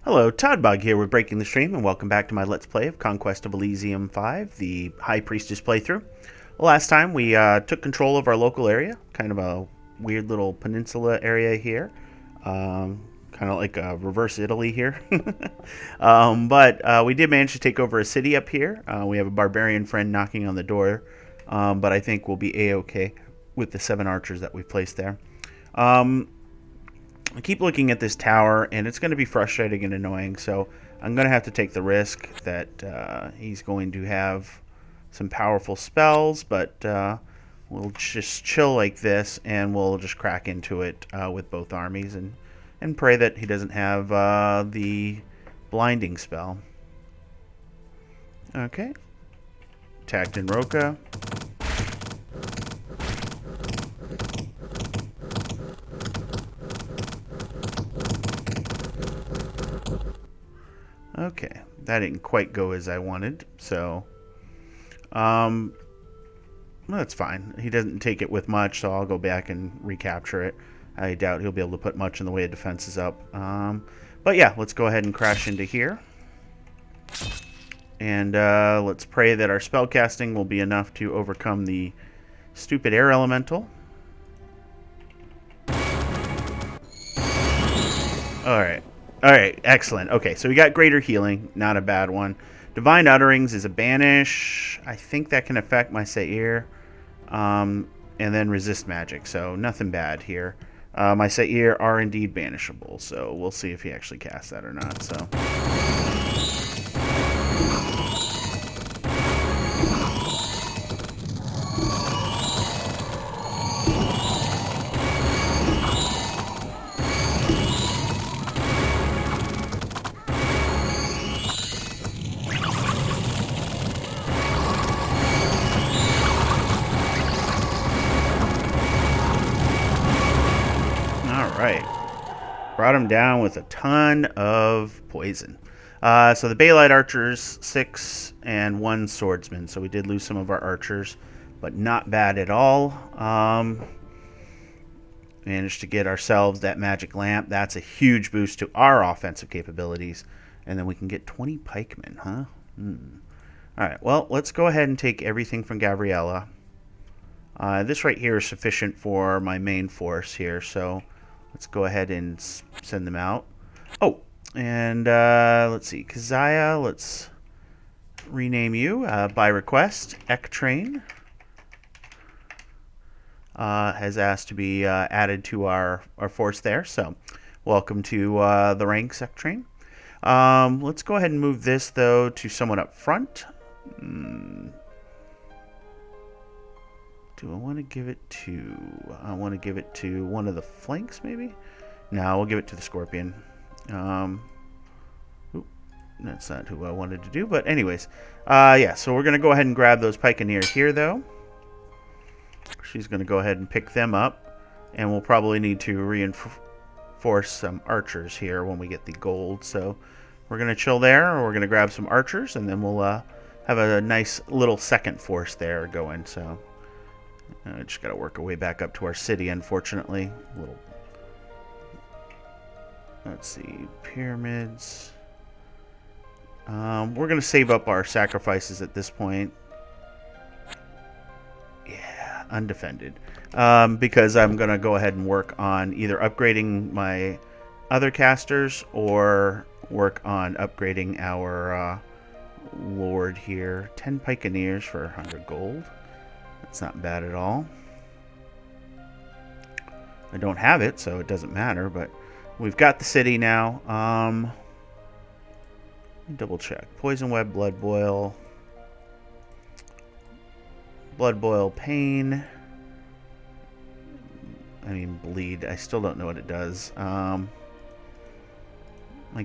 Hello, Toddbog here with Breaking the Stream, and welcome back to my Let's Play of Conquest of Elysium 5, the High Priestess playthrough. Last time we took control of our local area, kind of a weird little peninsula area here, kind of like a reverse Italy here. But we did manage to take over a city up here. We have a barbarian friend knocking on the door, but I think we'll be A-okay with the 7 archers that we've placed there. I keep looking at this tower, and it's going to be frustrating and annoying, so I'm going to have to take the risk that he's going to have some powerful spells, but we'll just chill like this, and we'll just crack into it with both armies, and pray that he doesn't have the blinding spell. Okay. Attacked in Roca. Okay, that didn't quite go as I wanted, so well, that's fine. He doesn't take it with much, so I'll go back and recapture it. I doubt he'll be able to put much in the way of defenses up. But yeah, let's go ahead and crash into here. And let's pray that our spellcasting will be enough to overcome the stupid air elemental. Alright. Alright, excellent. Okay, so we got Greater Healing, not a bad one. Divine Utterings is a banish. I think that can affect my Seir. And then Resist Magic, so nothing bad here. My Seir are indeed banishable, so we'll see if he actually casts that or not. So. Right. Brought him down with a ton of poison. So the Baelite archers, 6 and 1 swordsman. So we did lose some of our archers, but not bad at all. Managed to get ourselves that magic lamp. That's a huge boost to our offensive capabilities. And then we can get 20 pikemen, huh? Alright, well, let's go ahead and take everything from Gabriella. This right here is sufficient for my main force here, so let's go ahead and send them out. Oh, and let's see. Keziah, let's rename you by request. Ektrain has asked to be added to our force there. So welcome to the ranks, Ektrain. Let's go ahead and move this, though, to someone up front. Do I want to give it to... I want to give it to one of the flanks, maybe? No, we'll give it to the Scorpion. That's not who I wanted to do, but anyways. Yeah, so we're going to go ahead and grab those Pikeneers here, though. She's going to go ahead and pick them up. And we'll probably need to reinforce some archers here when we get the gold. So we're going to chill there, or we're going to grab some archers, and then we'll have a nice little second force there going, so... just got to work our way back up to our city, unfortunately. Let's see. Pyramids. We're going to save up our sacrifices at this point. Yeah, undefended. Because I'm going to go ahead and work on either upgrading my other casters or work on upgrading our lord here. 10 Pikeneers for 100 gold. That's not bad at all. I don't have it, so it doesn't matter, but we've got the city now. Double check. Poison Web, Blood Boil. Blood Boil, Pain. I mean, Bleed. I still don't know what it does. My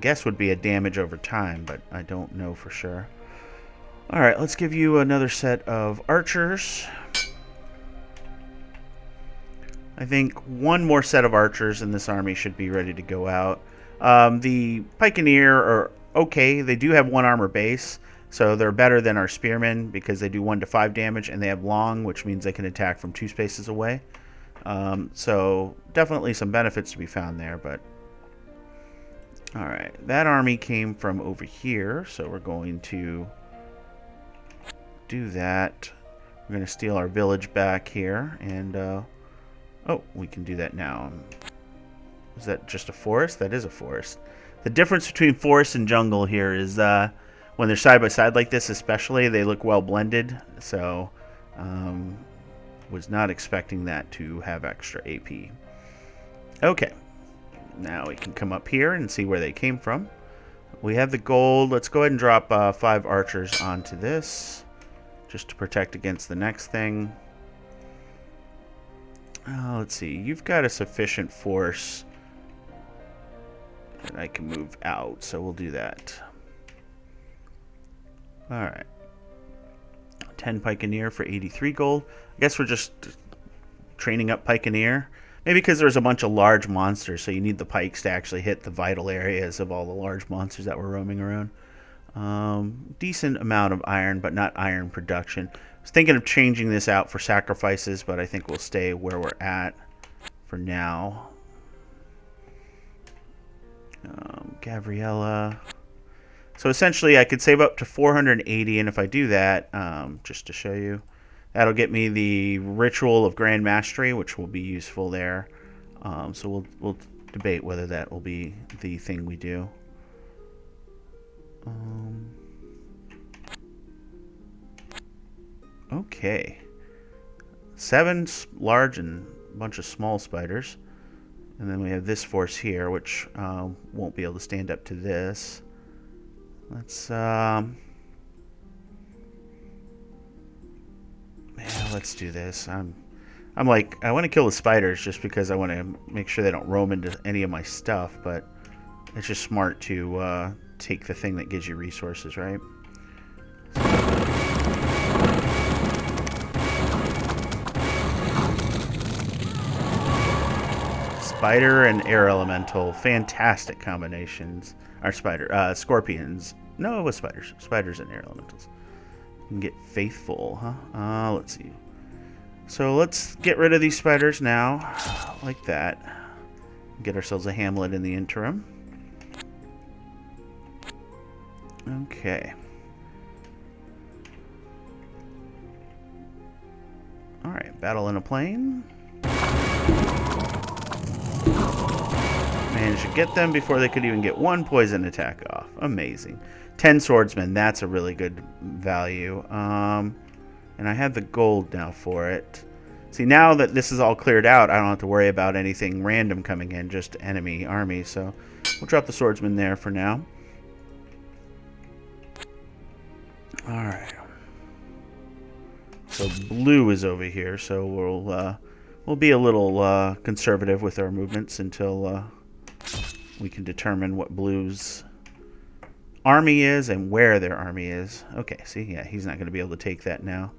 guess would be a damage over time, but I don't know for sure. Alright, let's give you another set of archers. I think one more set of archers in this army should be ready to go out. The Pikeneer are okay. They do have 1 armor base, so they're better than our spearmen because they do 1 to 5 damage, and they have long, which means they can attack from 2 spaces away. So definitely some benefits to be found there, but Alright, that army came from over here, so we're going to do that. We're going to steal our village back here, and, oh, we can do that now. Is that just a forest? That is a forest. The difference between forest and jungle here is, when they're side by side like this especially, they look well blended, so, was not expecting that to have extra AP. Okay. Now we can come up here and see where they came from. We have the gold. Let's go ahead and drop 5 archers onto this, just to protect against the next thing. Let's see. You've got a sufficient force that I can move out, so we'll do that. Alright. 10 Pikeneer for 83 gold. I guess we're just training up Pikeneer. Maybe because there's a bunch of large monsters, so you need the pikes to actually hit the vital areas of all the large monsters that were roaming around. Decent amount of iron, but not iron production. I was thinking of changing this out for sacrifices, but I think we'll stay where we're at for now. Gabriella. So essentially, I could save up to 480, and if I do that, just to show you, that'll get me the Ritual of Grand Mastery, which will be useful there. So we'll debate whether that will be the thing we do. Okay. 7 large and a bunch of small spiders. And then we have this force here, which won't be able to stand up to this. Let's let's do this. I'm like, I want to kill the spiders just because I want to make sure they don't roam into any of my stuff, but it's just smart to take the thing that gives you resources, right? Spider and air elemental, fantastic combinations. Our scorpions. No, it was spiders. Spiders and air elementals. You can get faithful, huh? Let's see. So let's get rid of these spiders now, like that. Get ourselves a hamlet in the interim. Okay. Alright, battle in a plain. Managed to get them before they could even get 1 poison attack off. Amazing. 10 swordsmen, that's a really good value. And I have the gold now for it. See, now that this is all cleared out, I don't have to worry about anything random coming in, just enemy army. So we'll drop the swordsman there for now. Alright. So blue is over here, so we'll be a little conservative with our movements until we can determine what blue's army is and where their army is. Okay, see, yeah, he's not going to be able to take that now.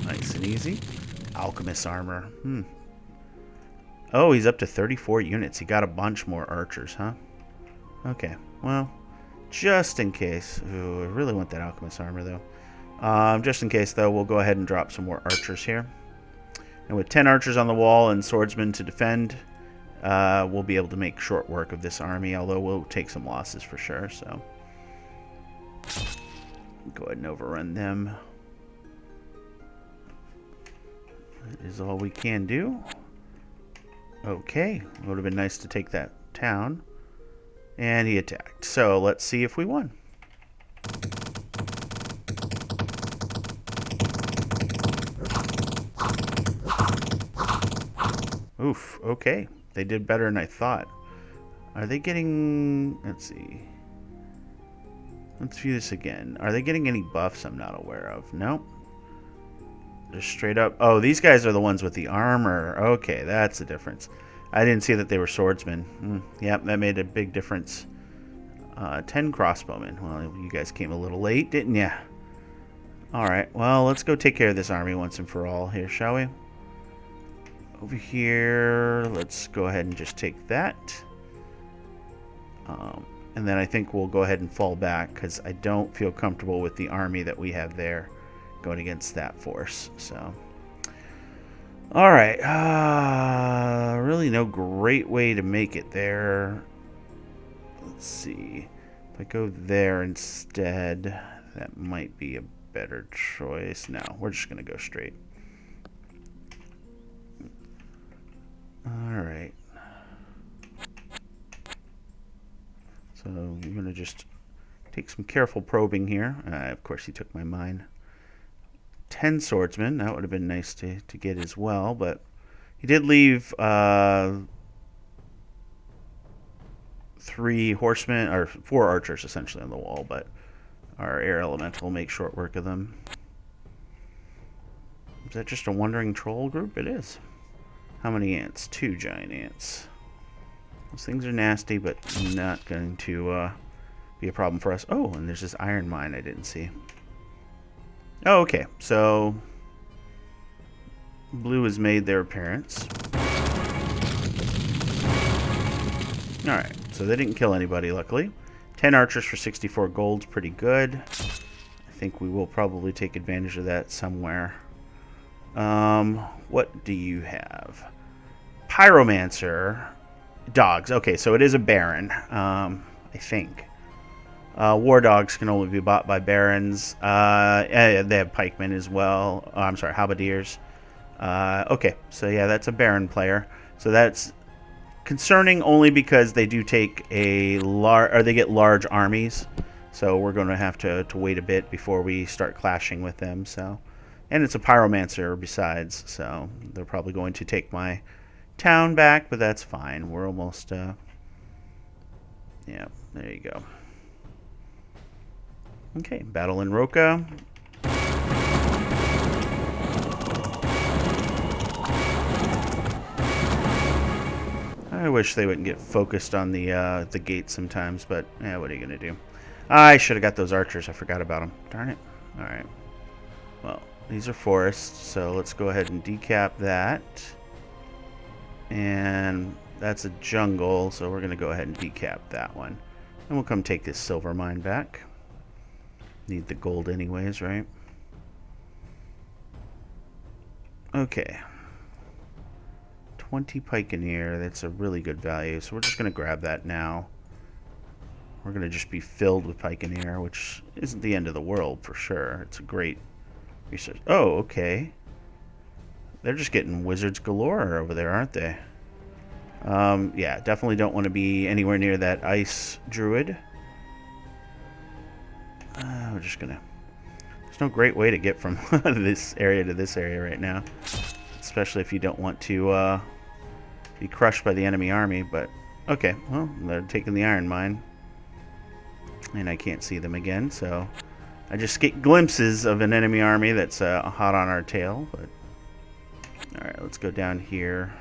Nice and easy. Alchemist armor. Oh, he's up to 34 units. He got a bunch more archers, huh? Okay, well, just in case. Ooh, I really want that alchemist armor, though. Just in case, though, we'll go ahead and drop some more archers here. And with 10 archers on the wall and swordsmen to defend, we'll be able to make short work of this army, although we'll take some losses for sure. So go ahead and overrun them. That is all we can do. Okay, it would have been nice to take that town. And he attacked. So let's see if we won. Oof, okay. They did better than I thought. Are they getting... Let's see. Let's view this again. Are they getting any buffs I'm not aware of? Nope. Just straight up... Oh, these guys are the ones with the armor. Okay, that's the difference. I didn't see that they were swordsmen. Yep, that made a big difference. 10 crossbowmen. Well, you guys came a little late, didn't ya? Alright, well, let's go take care of this army once and for all here, shall we? Over here, let's go ahead and just take that. And then I think we'll go ahead and fall back because I don't feel comfortable with the army that we have there going against that force. So, All right. Really no great way to make it there. Let's see. If I go there instead, that might be a better choice. No, we're just going to go straight. All right. So I'm going to just take some careful probing here. Of course, he took my mine. 10 swordsmen. That would have been nice to get as well, but he did leave 3 horsemen, or 4 archers essentially on the wall, but our air elemental will make short work of them. Is that just a wandering troll group? It is. How many ants? 2 giant ants. Those things are nasty, but not going to be a problem for us. Oh, and there's this iron mine I didn't see. Oh, okay. So blue has made their appearance. Alright, so they didn't kill anybody, luckily. 10 archers for 64 gold's pretty good. I think we will probably take advantage of that somewhere. What do you have? Pyromancer. Dogs. Okay, so it is a baron, I think. War dogs can only be bought by barons. They have pikemen as well. Oh, I'm sorry, halberdiers. Okay, so yeah, that's a baron player. So that's concerning only because they do take they get large armies. So we're going to have to wait a bit before we start clashing with them. So, and it's a pyromancer besides, so they're probably going to take my town back, but that's fine. We're almost yeah, there you go. Okay, battle in Roka. I wish they wouldn't get focused on the gate sometimes, but yeah, what are you gonna do? I should have got those archers. I forgot about them. Darn it. All right. Well, these are forests, so let's go ahead and decap that. And that's a jungle, so we're gonna go ahead and decap that one, and we'll come take this silver mine back. Need the gold anyways, right? Okay. 20 pikeneer. That's a really good value, so we're just going to grab that now. We're going to just be filled with pikeneer, which isn't the end of the world for sure. It's a great research. Oh, okay. They're just getting wizards galore over there, aren't they? Yeah, definitely don't want to be anywhere near that ice druid. We're just going to... There's no great way to get from this area to this area right now. Especially if you don't want to be crushed by the enemy army, but okay, well, they're taking the iron mine, and I can't see them again, so I just get glimpses of an enemy army that's hot on our tail, but alright, let's go down here.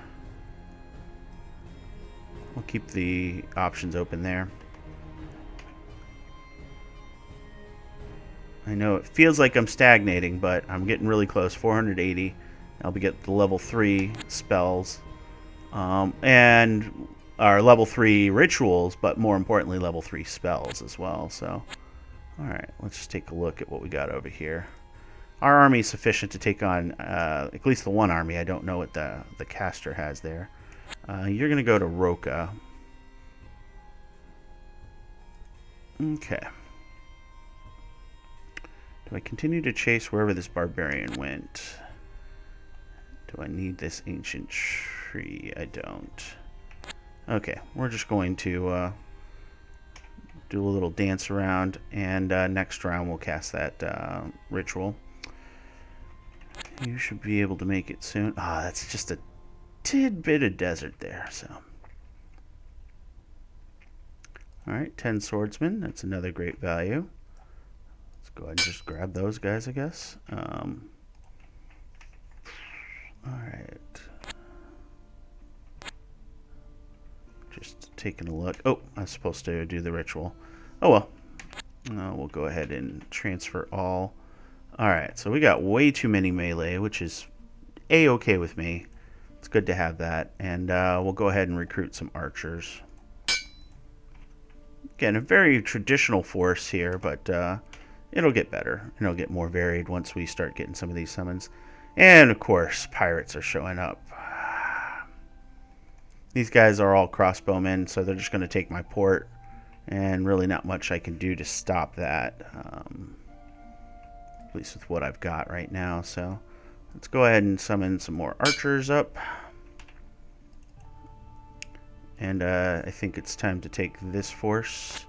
We'll keep the options open there. I know it feels like I'm stagnating, but I'm getting really close. 480. I'll be getting the level 3 spells. And our level 3 rituals, but more importantly, level 3 spells as well. So, alright, let's just take a look at what we got over here. Our army is sufficient to take on at least the one army. I don't know what the caster has there. You're going to go to Roka. Okay. Do I continue to chase wherever this barbarian went? Do I need this ancient tree? I don't. Okay, we're just going to do a little dance around, and next round we'll cast that ritual. You should be able to make it soon. Ah, that's just a tidbit of desert there, so. Alright, 10 swordsmen. That's another great value. Let's go ahead and just grab those guys, I guess. Alright. Just taking a look. Oh, I was supposed to do the ritual. Oh well. We'll go ahead and transfer all. Alright, so we got way too many melee, which is A-okay with me. It's good to have that. And we'll go ahead and recruit some archers. Again, a very traditional force here, but it'll get better. It'll get more varied once we start getting some of these summons. And, of course, pirates are showing up. These guys are all crossbowmen, so they're just going to take my port. And really not much I can do to stop that. At least with what I've got right now. So let's go ahead and summon some more archers up. And I think it's time to take this force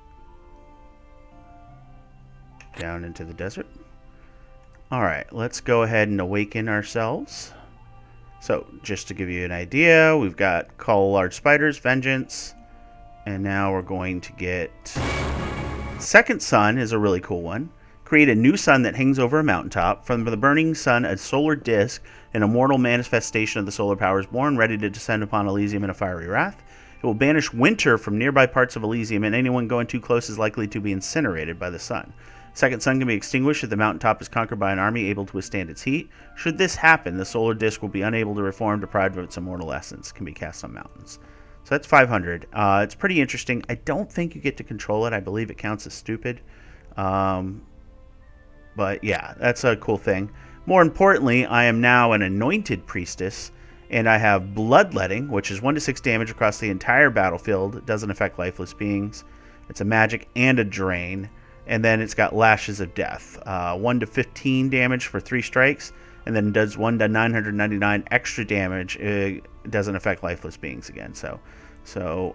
down into the desert. Alright, let's go ahead and awaken ourselves. So, just to give you an idea, we've got Call Large Spiders, Vengeance, and now we're going to get... Second Sun is a really cool one. Create a new sun that hangs over a mountaintop. From the burning sun, a solar disk, an immortal manifestation of the solar power is born, ready to descend upon Elysium in a fiery wrath. It will banish winter from nearby parts of Elysium, and anyone going too close is likely to be incinerated by the sun. Second sun can be extinguished if the mountaintop is conquered by an army able to withstand its heat. Should this happen, the solar disk will be unable to reform, deprived of its immortal essence. It can be cast on mountains. So that's 500. It's pretty interesting. I don't think you get to control it. I believe it counts as stupid. But yeah, that's a cool thing. More importantly, I am now an anointed priestess, and I have bloodletting, which is 1 to 6 damage across the entire battlefield. It doesn't affect lifeless beings. It's a magic and a drain. And then it's got Lashes of Death. 1 to 15 damage for 3 strikes. And then does 1 to 999 extra damage. It doesn't affect lifeless beings again. So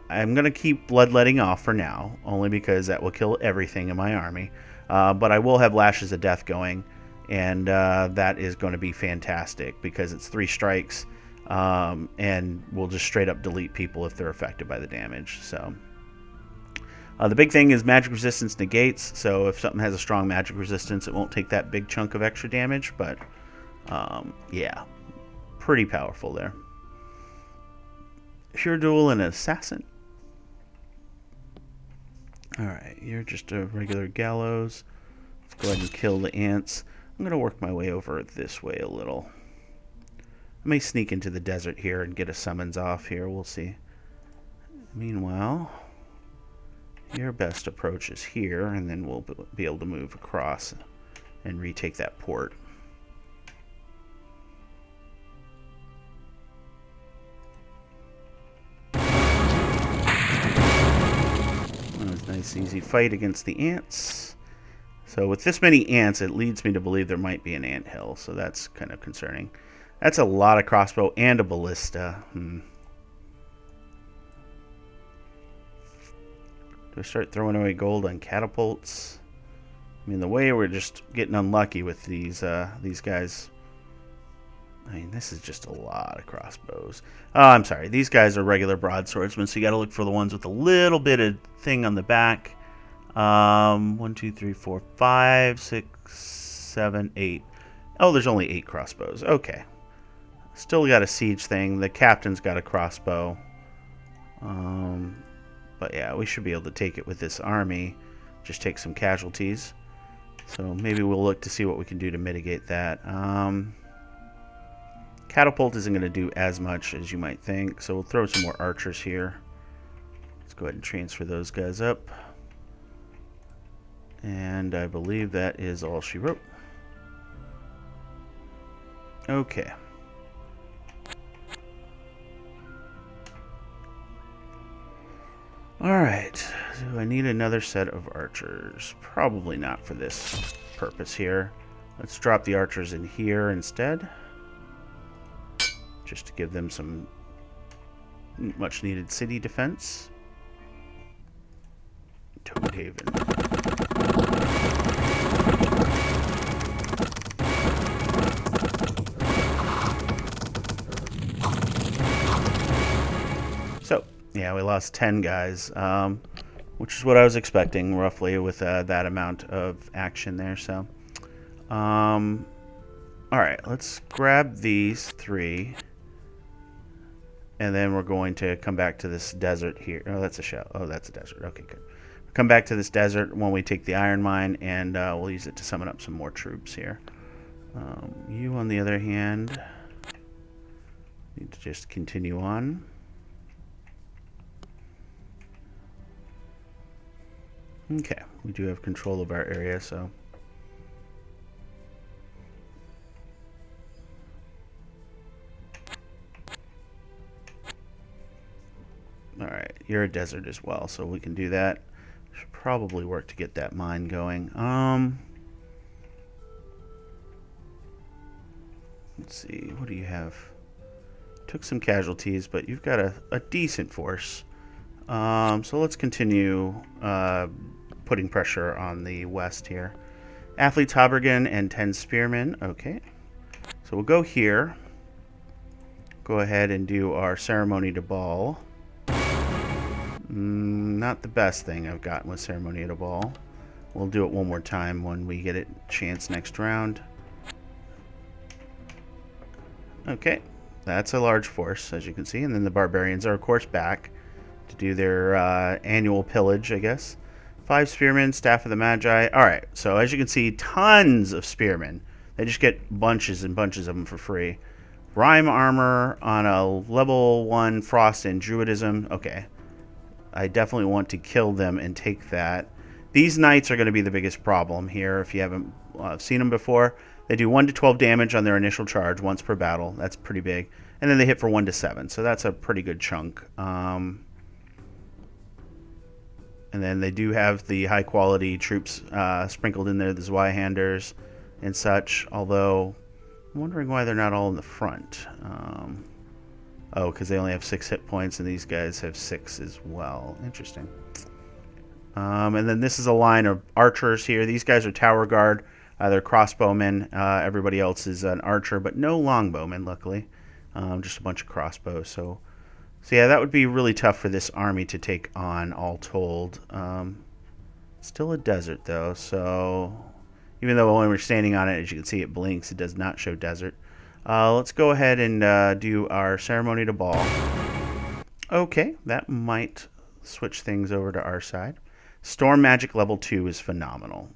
I'm going to keep Bloodletting off for now. Only because that will kill everything in my army. But I will have Lashes of Death going. And that is going to be fantastic. Because it's 3 strikes. And will just straight up delete people if they're affected by the damage. So... the big thing is magic resistance negates, so if something has a strong magic resistance, it won't take that big chunk of extra damage, but yeah, pretty powerful there. Pure Duel and Assassin. Alright, you're just a regular gallows. Let's go ahead and kill the ants. I'm going to work my way over this way a little. I may sneak into the desert here and get a summons off here, we'll see. Meanwhile... your best approach is here, and then we'll be able to move across and retake that port. That was a nice, easy fight against the ants. So with this many ants, it leads me to believe there might be an anthill, so that's kind of concerning. That's a lot of crossbow and a ballista. Do I start throwing away gold on catapults? I mean, the way we're just getting unlucky with these guys. I mean, this is just a lot of crossbows. Oh, I'm sorry. These guys are regular broadswordsmen, so you got to look for the ones with a little bit of thing on the back. 1, 2, 3, 4, 5, 6, 7, 8. Oh, there's only 8 crossbows. Okay. Still got a siege thing. The captain's got a crossbow. But yeah, we should be able to take it with this army. Just take some casualties. So maybe we'll look to see what we can do to mitigate that. Catapult isn't going to do as much as you might think. So we'll throw some more archers here. Let's go ahead and transfer those guys up. And I believe that is all she wrote. Okay. Alright, do I need another set of archers? Probably not for this purpose here. Let's drop the archers in here instead. Just to give them some much needed city defense. Toad Haven. So, yeah, we lost 10 guys, which is what I was expecting, roughly, with that amount of action there. So, alright, let's grab these 3. And then we're going to come back to this desert here. Oh, that's a shell. Oh, that's a desert. Okay, good. Come back to this desert when we take the iron mine, and we'll use it to summon up some more troops here. You, on the other hand, need to just continue on. Okay, we do have control of our area, so you're a desert as well, so we can do that. Should probably work to get that mine going. Let's see, what do you have? Took some casualties, but you've got a decent force. So let's continue putting pressure on the west here. Athletes Habergen and 10 spearmen. Okay. So we'll go here. Go ahead and do our ceremony to ball. Not the best thing I've gotten with ceremony to ball. We'll do it one more time when we get a chance next round. Okay. That's a large force, as you can see. And then the barbarians are, of course, back to do their annual pillage, I guess. 5 spearmen, Staff of the Magi. Alright, so as you can see, tons of spearmen. They just get bunches and bunches of them for free. Rhyme armor on a level 1 frost and druidism. Okay. I definitely want to kill them and take that. These knights are going to be the biggest problem here if you haven't seen them before. They do 1 to 12 damage on their initial charge once per battle. That's pretty big. And then they hit for 1 to 7. So that's a pretty good chunk. And then they do have the high quality troops sprinkled in there, the Zweihanders and such. Although, I'm wondering why they're not all in the front. Oh, because they only have 6 hit points and these guys have 6 as well. Interesting. And then this is a line of archers here. These guys are tower guard. They're crossbowmen. Everybody else is an archer, but no longbowmen, luckily. Just a bunch of crossbows. So yeah, that would be really tough for this army to take on, all told. Still a desert, though, so even though when we're standing on it, as you can see, it blinks, it does not show desert. Let's go ahead and do our ceremony to ball. Okay, that might switch things over to our side. Storm Magic level 2 is phenomenal.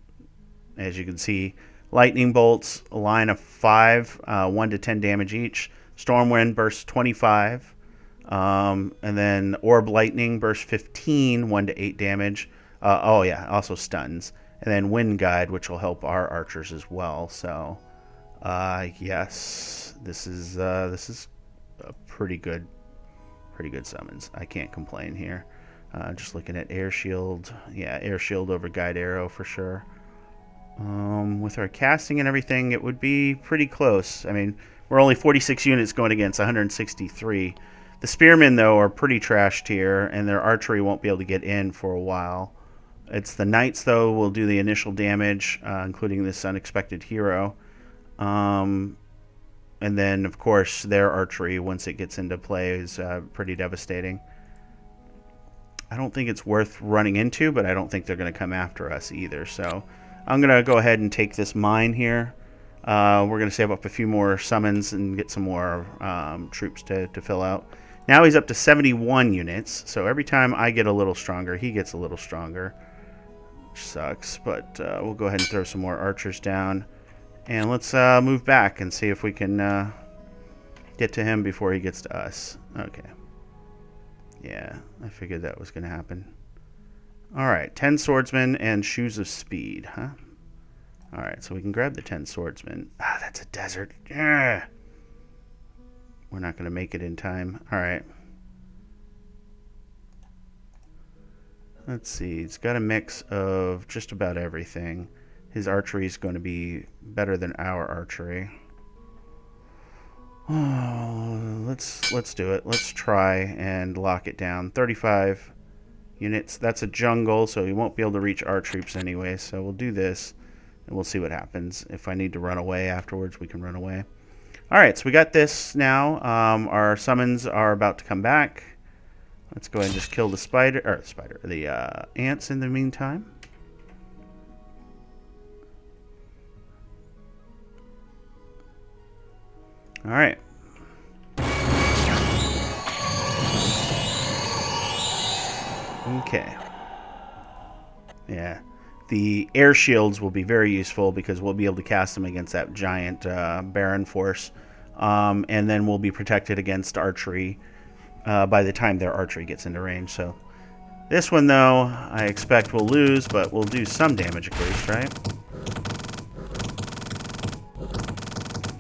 As you can see, lightning bolts, a line of 5, 1 to 10 damage each. Stormwind bursts 25. And then Orb Lightning bursts 15, 1 to 8 damage. Oh yeah, also stuns. And then Wind Guide, which will help our archers as well. So, yes, this is a pretty good summons. I can't complain here. Just looking at Air Shield. Yeah, Air Shield over Guide Arrow for sure. With our casting and everything, it would be pretty close. I mean, we're only 46 units going against 163. The spearmen, though, are pretty trashed here, and their archery won't be able to get in for a while. It's the knights, though, will do the initial damage, including this unexpected hero. And then, of course, their archery, once it gets into play, is pretty devastating. I don't think it's worth running into, but I don't think they're going to come after us either. So I'm going to go ahead and take this mine here. We're going to save up a few more summons and get some more troops to fill out. Now he's up to 71 units, so every time I get a little stronger, he gets a little stronger. Which sucks, but we'll go ahead and throw some more archers down. And let's move back and see if we can get to him before he gets to us. Okay. Yeah, I figured that was going to happen. Alright, 10 swordsmen and shoes of speed, huh? Alright, so we can grab the 10 swordsmen. Ah, that's a desert. Yeah. We're not going to make it in time. Alright. Let's see. It's got a mix of just about everything. His archery is going to be better than our archery. Oh, let's do it. Let's try and lock it down. 35 units. That's a jungle, so he won't be able to reach our troops anyway. So we'll do this, and we'll see what happens. If I need to run away afterwards, we can run away. All right, so we got this now. Our summons are about to come back. Let's go ahead and just kill the ants in the meantime. All right. Okay. Yeah. The air shields will be very useful because we'll be able to cast them against that giant Baron force. And then we'll be protected against archery by the time their archery gets into range. So this one, though, I expect we'll lose, but we'll do some damage at least, right?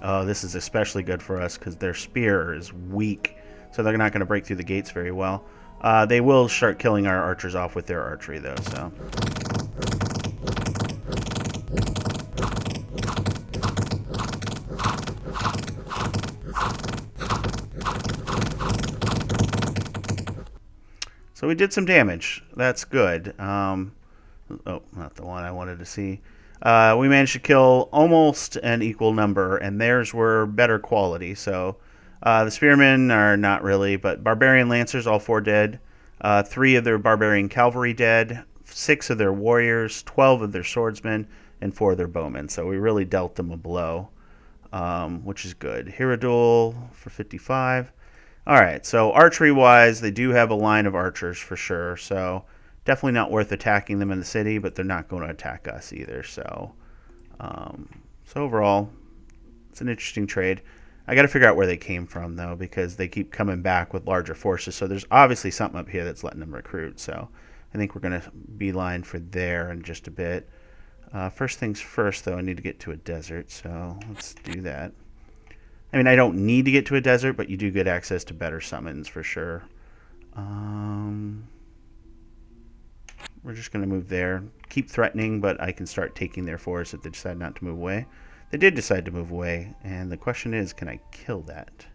Oh, this is especially good for us because their spear is weak. So they're not going to break through the gates very well. They will start killing our archers off with their archery, though, so... So we did some damage. That's good. Oh, not the one I wanted to see. We managed to kill almost an equal number, and theirs were better quality. So the spearmen are not really, but barbarian lancers, all 4 dead. 3 of their barbarian cavalry dead. 6 of their warriors. 12 of their swordsmen, and 4 of their bowmen. So we really dealt them a blow, which is good. Hiradul for 55. All right, so archery-wise, they do have a line of archers for sure, so definitely not worth attacking them in the city, but they're not going to attack us either, so overall, it's an interesting trade. I got to figure out where they came from, though, because they keep coming back with larger forces, so there's obviously something up here that's letting them recruit, so I think we're going to beeline for there in just a bit. First things first, though, I need to get to a desert, so let's do that. I mean, I don't need to get to a desert, but you do get access to better summons for sure. We're just going to move there. Keep threatening, but I can start taking their force if they decide not to move away. They did decide to move away, and the question is, can I kill that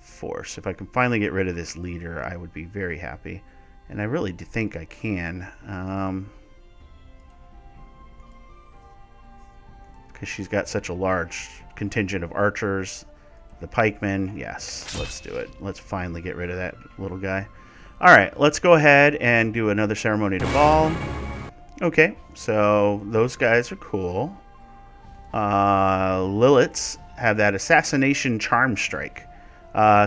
force? If I can finally get rid of this leader, I would be very happy. And I really do think I can. Because she's got such a large contingent of archers. The pikemen, yes, let's do it. Let's finally get rid of that little guy. Alright, let's go ahead and do another ceremony to ball. Okay, so those guys are cool. Liliths have that assassination charm strike.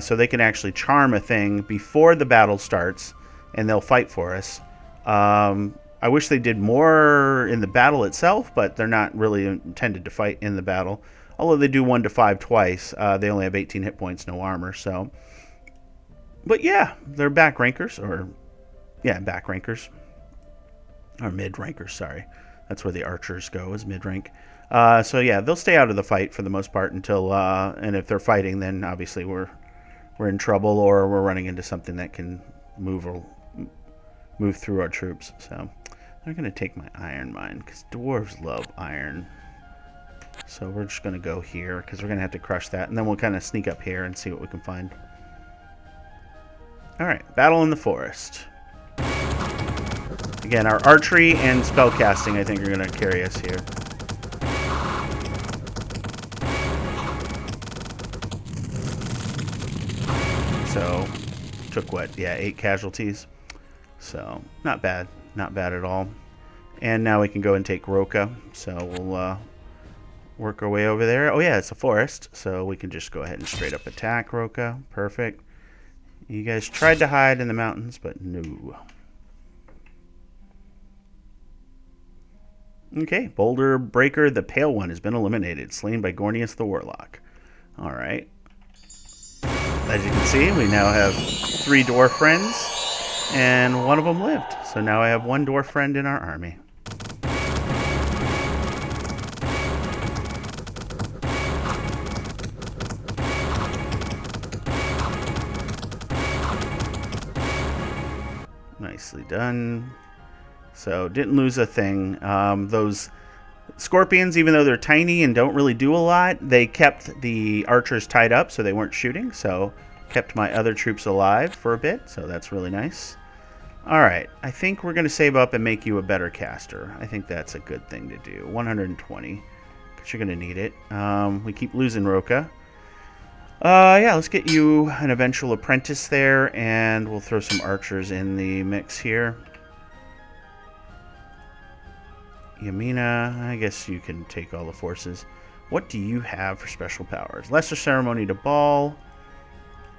So they can actually charm a thing before the battle starts, and they'll fight for us. I wish they did more in the battle itself, but they're not really intended to fight in the battle. Although they do 1 to 5 twice, they only have 18 hit points, no armor. So, but yeah, they're back rankers, or yeah, back rankers, or mid rankers. Sorry, that's where the archers go, is mid rank. So yeah, they'll stay out of the fight for the most part until, and if they're fighting, then obviously we're in trouble, or we're running into something that can move through our troops. So they're going to take my iron mine because dwarves love iron. So we're just going to go here because we're going to have to crush that, and then we'll kind of sneak up here and see what we can find. Alright, battle in the forest. Again, our archery and spellcasting I think are going to carry us here. So, took what? Yeah, 8 casualties. So, not bad. Not bad at all. And now we can go and take Roka. So, we'll work our way over there. Oh, yeah, it's a forest. So, we can just go ahead and straight up attack Roka. Perfect. You guys tried to hide in the mountains, but no. Okay, Boulder Breaker, the Pale One, has been eliminated. Slain by Gornius the Warlock. Alright. As you can see, we now have 3 dwarf friends, and one of them lived. So now I have 1 dwarf friend in our army. Nicely done. So, didn't lose a thing. Those scorpions, even though they're tiny and don't really do a lot, they kept the archers tied up so they weren't shooting. So, kept my other troops alive for a bit. So, that's really nice. Alright, I think we're going to save up and make you a better caster. I think that's a good thing to do. 120, because you're going to need it. We keep losing Roka. Yeah, let's get you an eventual apprentice there, and we'll throw some archers in the mix here. Yamina, I guess you can take all the forces. What do you have for special powers? Lesser Ceremony to Ball.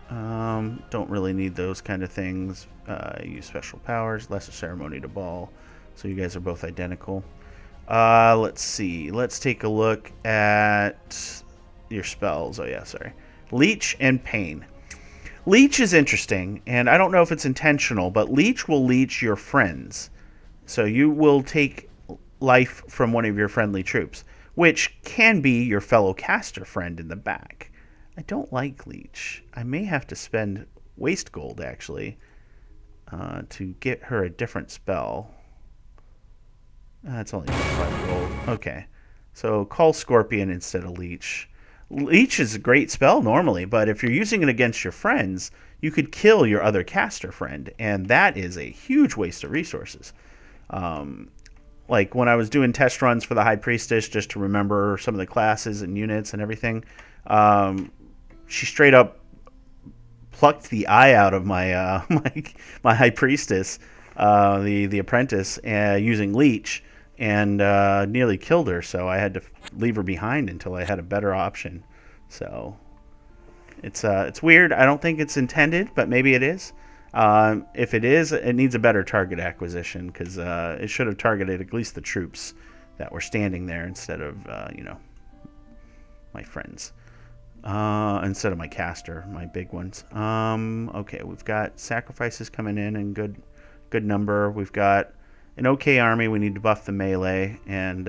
Don't really need those kind of things. Use special powers. Lesser Ceremony to Ball. So you guys are both identical. Let's see. Let's take a look at your spells. Oh yeah, sorry. Leech and Pain. Leech is interesting, and I don't know if it's intentional, but Leech will leech your friends. So you will take life from one of your friendly troops, which can be your fellow caster friend in the back. I don't like Leech. I may have to spend waste gold, actually, to get her a different spell. It's only 5 gold. Okay. So call Scorpion instead of Leech. Leech is a great spell normally, but if you're using it against your friends, you could kill your other caster friend, and that is a huge waste of resources. Like when I was doing test runs for the High Priestess, just to remember some of the classes and units and everything, she straight up plucked the eye out of my my High Priestess, the apprentice, using Leech, and nearly killed her. So I had to leave her behind until I had a better option. So it's weird. I don't think it's intended, but maybe it is. If it is, it needs a better target acquisition, because it should have targeted at least the troops that were standing there instead of my friends. Instead of my caster, my big ones. Okay, we've got sacrifices coming in good number. We've got an okay army. We need to buff the melee and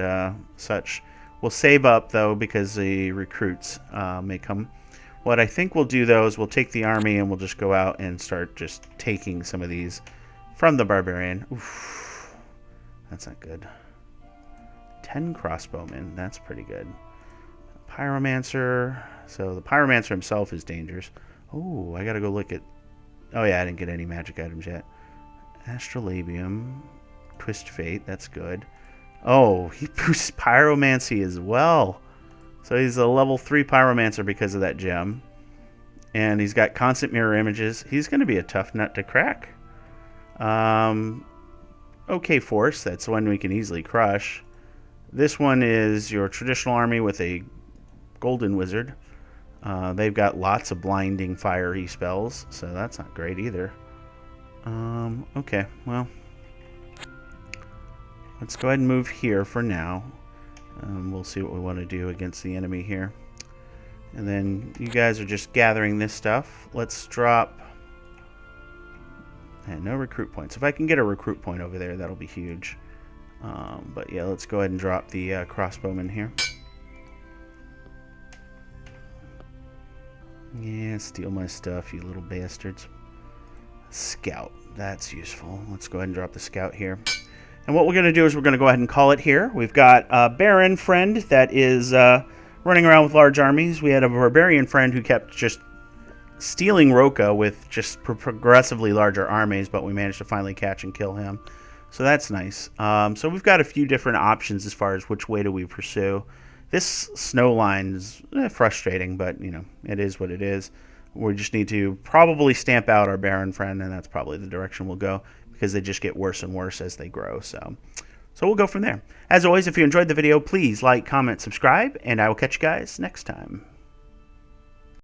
such. We'll save up, though, because the recruits may come. What I think we'll do, though, is we'll take the army and we'll just go out and start just taking some of these from the barbarian. Oof, that's not good. 10 crossbowmen. That's pretty good. Pyromancer. So the Pyromancer himself is dangerous. Oh, I gotta go look at... Oh yeah, I didn't get any magic items yet. Astrolabium. Twist Fate, that's good. Oh, he boosts Pyromancy as well. So he's a level 3 Pyromancer because of that gem. And he's got constant mirror images. He's going to be a tough nut to crack. Okay, Force, that's one we can easily crush. This one is your traditional army with a golden wizard. They've got lots of blinding fiery spells, so that's not great either. Okay, well, let's go ahead and move here for now. We'll see what we want to do against the enemy here. And then you guys are just gathering this stuff. Let's drop... And no recruit points. If I can get a recruit point over there, that'll be huge. But yeah, let's go ahead and drop the crossbowman here. Yeah, steal my stuff, you little bastards. Scout. That's useful. Let's go ahead and drop the scout here. And what we're going to do is we're going to go ahead and call it here. We've got a Baron friend that is running around with large armies. We had a Barbarian friend who kept just stealing Roka with just progressively larger armies, but we managed to finally catch and kill him. So that's nice. So we've got a few different options as far as which way do we pursue. This snow line is frustrating, but you know, it is what it is. We just need to probably stamp out our Baron friend, and that's probably the direction we'll go, because they just get worse and worse as they grow. So we'll go from there. As always, if you enjoyed the video, please like, comment, subscribe, and I will catch you guys next time.